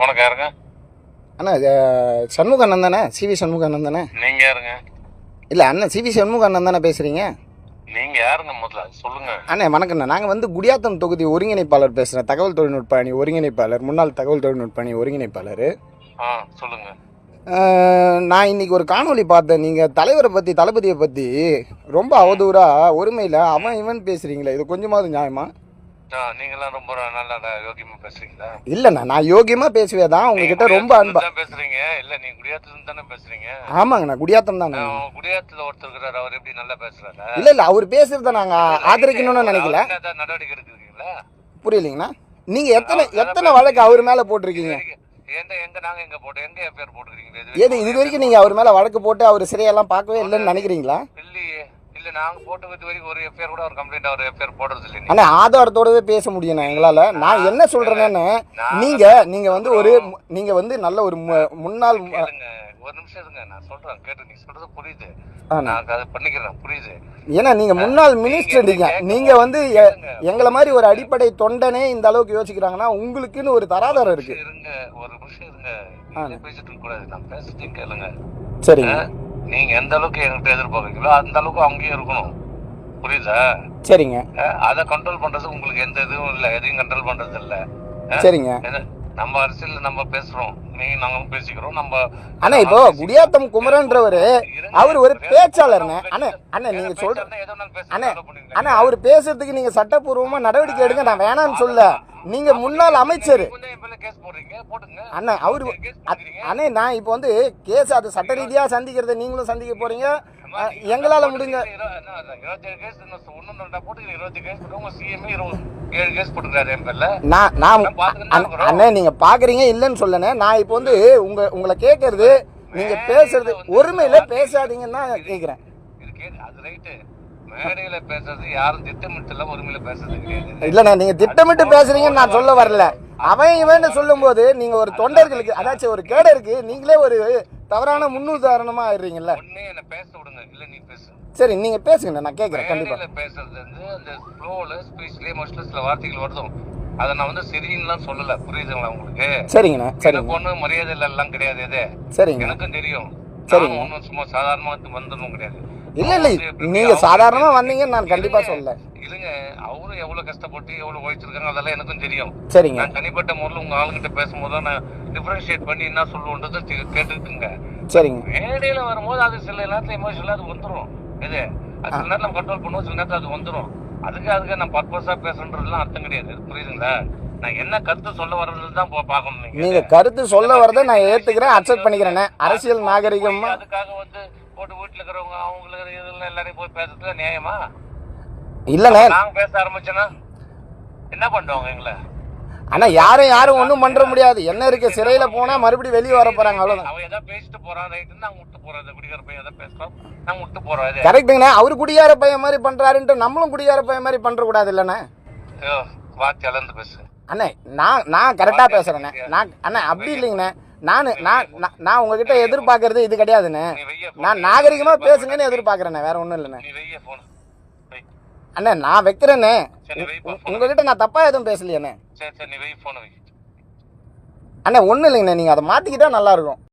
உனக்கு யாருங்க? அண்ணா சண்முக அண்ணன் தானே? சிவி சண்முக அண்ணன் தானே? நீங்க யாருங்க? இல்லை அண்ணன் சிவி சண்முக அண்ணன் தானே பேசுகிறீங்க? நீங்க யாருங்க முதல்ல சொல்லுங்க. அண்ணே வணக்கண்ணா, நாங்கள் வந்து குடியாத்தம் தொகுதி ஒருங்கிணைப்பாளர் பேசுகிறேன். தகவல் தொழில்நுட்ப அணி ஒருங்கிணைப்பாளர், முன்னாள் தகவல் தொழில்நுட்ப அணி ஒருங்கிணைப்பாளர். சொல்லுங்க. நான் இன்னைக்கு ஒரு காணொலி பார்த்தேன். நீங்கள் தலைவரை பற்றி, தளபதியை பற்றி ரொம்ப அவதூறாக ஒருமையில் அவன் இவன் பேசுகிறீங்களே, இது கொஞ்சமாவது நியாயமா? நீங்களாம் ரொம்ப நல்லா யோகியமா பேசுறீங்களா? இல்லைண்ணா, நான் யோகியமாக பேசுவே தான். உங்ககிட்ட ரொம்ப அன்பா பேசுறீங்க. இல்ல நீங்க குடியாத்துல தானே பேசுறீங்க? ஆமாங்கண்ணா, குடியாத்தம் தான். குடியாத்துல ஒருத்தர் இருக்கிறாரு, அவர் எப்படி நல்லா பேசுறாரு? இல்லை அவர் பேசுறத நாங்கள் ஆதரிக்கணும்னு நினைக்கல. நடவடிக்கை எடுக்கிறீங்களா? புரியலைங்கண்ணா. நீங்கள் எத்தனை வழக்கு அவர் மேலே போட்டிருக்கீங்க? ஏது இது வரைக்கும் நீங்க அவர் மேல வழக்கு போட்டு அவர் சிறையெல்லாம் பார்க்கவே இல்லைன்னு நினைக்கிறீங்களா? இல்ல நாங்க போட்டு வரைக்கும் ஒரு எஃப்ஐஆர் கூட ஒரு கம்ப்ளைண்ட் அவர் எஃப்ஐஆர் போடுறது இல்லை. ஆனா ஆதாரத்தோடவே பேச முடியும் எங்களால. நான் என்ன சொல்றேன்னு, நீங்க வந்து நீங்க வந்து நல்ல ஒரு முன்னாள் ஒரு நிமிஷம் இருங்க, நான் சொல்றேன் கேட்டு. நீங்க சொல்றது புரியுது, நான் அதை பண்ணிக்கிறேன், புரியுது. ஏன்னா நீங்க முன்னாள் மினிஸ்டர், நீங்க வந்து எங்களை மாதிரி ஒரு அடிப்படை தொண்டனே இந்த அளவுக்கு யோசிக்கிறாங்கன்னா உங்களுக்குன்னு ஒரு தராதரம் இருக்கு. இருங்க ஒரு நிமிஷம் இருங்க, பேசிட்டு கூடாது, நான் பேசிட்டு கேளுங்க. சரிங்க. நீங்க எந்த அளவுக்கு என்கிட்ட எதிர்பார்க்கறீங்களோ அந்த அளவுக்கு அங்கேயும் இருக்கணும், புரியுதா? சரிங்க. அதை கண்ட்ரோல் பண்றது உங்களுக்கு எந்த இதுவும் இல்லை, எதையும் கண்ட்ரோல் பண்றது இல்ல. சரிங்க. நம்ம அரசியல் நம்ம பேசுறோம், நாங்களும் பேசிக்கிறோம். நம்ம அண்ணா இப்போ குடியாத்தம் குமரன்றவரு அவர் ஒரு பேச்சாளர்னு அண்ணா நீங்க சொல்ற அண்ணா அவர் பேசுறதுக்கு நீங்க சட்டப்பூர்வமா நடவடிக்கை எடுங்க, நான் வேணான்னு சொல்ல. நீங்க முன்னாள் அமைச்சர் அண்ணா, அவரு அண்ணே நான் இப்போ வந்து கேஸ் அது சட்ட ரீதியா சந்திக்கிறத நீங்களும் சந்திக்க போறீங்க, எங்களால முடிஞ்ச அண்ணே நீங்க பாக்குறீங்க இல்லன்னு சொல்லனே. நான் இப்போ வந்து உங்களை கேட்கறது, நீங்க பேசுறது ஒருமையில பேசாதீங்கன்னு தான் கேக்குறேன். மேடையில பேசுறது யாரும் திட்டமிட்டு ஒருமையில பேசுறது கிடையாது. இல்லண்ணா, நீங்க திட்டமிட்டு பேசுறீங்கன்னு நான் சொல்ல வரல. அவன் இவன் சொல்லும் போது நீங்க ஒரு தொண்டர்களுக்கு, அதாச்சும் ஒரு கேடருக்கு நீங்களே ஒரு தவறான முன்னுதாரணமா ஆயிடுறீங்கல்ல. என்ன பேச விடுங்க, இல்ல நீ பேசு. சரி நீங்க பேசுங்க, நான் கேட்கறேன். கண்டிப்பா பேசுறது வந்து அந்த ஃப்ளோல ஸ்பீச்லயே மோஸ்ட்லி சில வார்த்தைகள் வருதும், அதை நான் வந்து சரின்னுலாம் சொல்லல, புரியுதுங்களா உங்களுக்கு? சரிங்கண்ணா. சரி, ஒண்ணு மரியாதை எல்லாம் கிடையாது, இது சரிங்க, எனக்கும் தெரியும். சரிங்க, ஒன்னும் சும்மா சாதாரணமா வந்துடும் கிடையாது. இல்ல நீங்க சாதாரணமா வந்தீங்கன்னு நான் கண்டிப்பா சொல்ல. இல்லைங்க, அவரு எவ்வளவு கஷ்டப்பட்டு எவ்வளவு உழைச்சிருக்காங்க அதெல்லாம் எனக்கும் தெரியும். சரிங்க. நான் தனிப்பட்ட முறையில் உங்க ஆளுங்கிட்ட பேசும்போது நான் டிஃபரன்ஷியேட் பண்ணி என்ன சொல்லுவோன்றதை கேட்டுக்குங்க. சரிங்க. மேடையில வரும்போது அது சில நேரத்துல எமோஷனலா அது வந்துடும், இது அது சில நேரத்துல நம்ம கண்ட்ரோல் பண்ணுவோம், சில நேரத்துல அது வந்துடும். அதுக்கு நான் பர்பஸா பேசுறதுலாம் அர்த்தம் கிடையாது, புரியுதுங்களா? நான் என்ன கருத்து சொல்ல வர்றது தான் பாக்கணும். நீங்க கருத்து சொல்ல வரதை நான் ஏத்துக்கிறேன், அக்செப்ட் பண்ணிக்கிறேன். அரசியல் நாகரிகமா அதுக்காக வந்து போட்டு வீட்டுல இருக்கிறவங்க அவங்களுக்கு இதெல்லாம் எல்லாரையும் போய் பேசுறது நியாயமா? இல்லண்ணே, நாங்க பேச ஆரம்பிச்சோன்னா என்ன பண்ணுவாங்க எங்களை? ஆனா யாரும் ஒண்ணும் பண்ற முடியாது. என்ன இருக்கு, சிறையில போனா மறுபடியும் வெளியே வர போறாங்க, அவ்வளவுதான். அவன் ஏதாவது பேசிட்டு போறான், ரைட்டு, நாங்க விட்டு போறோம். குடிகார பையன் ஏதாவது பேசுறோம், நாங்க விட்டு போறோம். கரெக்டுங்கண்ணா. அவரு குடியார பையன் மாதிரி பண்றாருன்ட்டு நம்மளும் குடியார பையன் மாதிரி பண்ற கூடாது இல்லண்ணே. வாத்தி அளந்து பேசு அண்ணே. நான் கரெக்டா பேசுறேண்ணே. நான் அண்ணா அப்படி இல்லைங்கண்ணே. நான் உங்ககிட்ட எதிர்பார்க்கறது இது கிடையாதுண்ணே. நான் நாகரிகமா பேசுங்கன்னு எதிர்பார்க்கறேண்ணே, வேற ஒண்ணும் இல்லைண்ணே. அண்ணே நான் வைக்கிறேண்ணே, உங்ககிட்ட நான் தப்பா எதுவும் பேசலையாண்ணே. சரி நீ வை, போன் வை. அண்ணே ஒண்ணும் இல்லைங்கண்ணே, நீங்க அதை மாத்திக்கிட்டா நல்லா இருக்கும்.